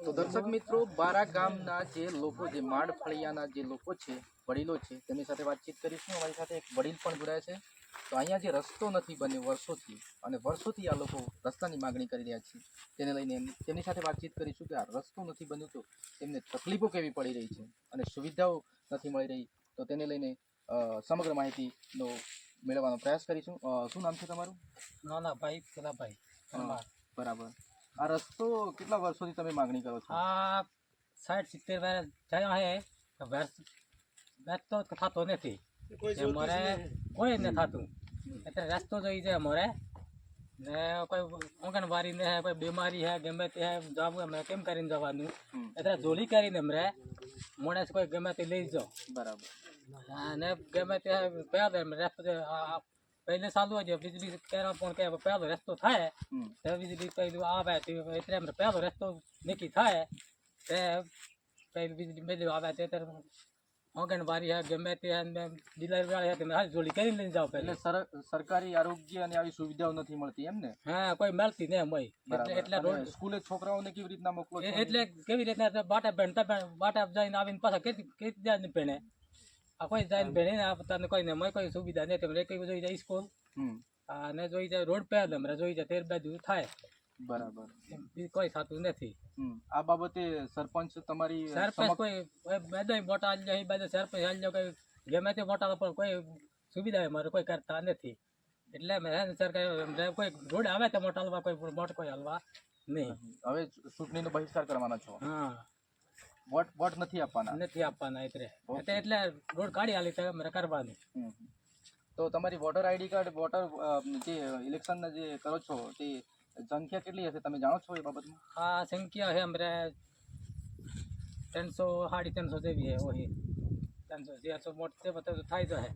તો દર્શક મિત્રો બારા ગામના જે લોકો જે માડ ફળિયાના જે લોકો છે વડીલો છે તેમની સાથે વાતચીત કરીશું. અમારી સાથે એક વડીલ પણ જોડાયા છે. તો અહીંયા જે રસ્તો નથી બન્યો વર્ષોથી અને વર્ષોથી આ લોકો રસ્તાની માગણી કરી રહ્યા છે તેને લઈને તેમની સાથે વાતચીત કરીશું કે આ રસ્તો નથી બન્યો તો તેમને તકલીફો કેવી પડી રહી છે અને સુવિધાઓ નથી મળી રહી, તો તેને લઈને સમગ્ર માહિતીનો મેળવવાનો પ્રયાસ કરીશું. શું નામ છે તમારું? નાનાભાઈ પેલાભાઈ બરાબર. આ રસ્તો કેટલા વર્ષોથી તમે માગણી કરો છો? આ 60-70 વર્ષ થયા હે. વર્ષ તો થતો નથી અમારે, કોઈ નથી થતું. એટલે રસ્તો જોઈ જાય અમારે ને કોઈ આંગણવાડી ને કોઈ બીમારી હે ગમે તે હે જવું અમે કેમ કરીને જવાનું, એટલે જોલી કરીને અમરે માણસ કોઈ ગમે તે લઈ જાઓ. બરાબર. અને ગમે તે પહેલો રસ્તો પહેલે ચાલુ હોય વીજળી કેરા પણ કે પહેલો રસ્તો થાય તો વીજળી પહેલું આવે એટલે અમને પહેલો રસ્તો નક્કી થાય તે પહેલું વીજળી પહેલું આવે તે આંગણવાડી હે ગમે તે ડિલિવરી વાળી તમે હાલ જોડી કરીને લઈને જાઓ. એટલે સરકારી આરોગ્ય અને આવી સુવિધાઓ નથી મળતી એમ ને? હા, કોઈ મળતી ને એમ એટલે રોડ સ્કૂલે છોકરાઓને કેવી રીતના મોકલો? એટલે કેવી રીતના બાટા ભણતા બાટા જઈને આવીને પાછા કેતી જાય ભણે આ કોઈ જાય ભણે ને તને કોઈ ને કોઈ સુવિધા નહીં. તમે કઈ જોઈ જાય સ્કૂલ અને જોઈ જાય રોડ પહેલો અમે જોઈ જાય તેર બાજુ થાય. બરાબર. કોઈ થતું નથી. આ બાબતે સરપંચ તમારી સરપંચ કોઈ બધા મોટા હાલ જાય બધા સરપંચ હાલ જાય કોઈ ગમે તે મોટા પણ કોઈ સુવિધા અમારે કોઈ કરતા નથી. એટલે મેં સરકાર કોઈ રોડ આવે તો મોટા હલવા કોઈ મોટ કોઈ હલવા નહીં. હવે ચૂંટણીનો બહિષ્કાર કરવાના છો? હા, વોટ નથી આપવાના? નથી આપવાના. એટલે રોડ કાઢી હાલી તો અમારે કરવાની. તો તમારી વોટર આઈડી કાર્ડ વોટર જે ઇલેક્શનના જે કરો છો તે સંખ્યા કેટલી હશે તમે જાણો છો એ બાબતમાં? હા, સંખ્યા છે અમારે 300 350 જેવી હે. ઓહી 300 400 મોટ થાય તો હે.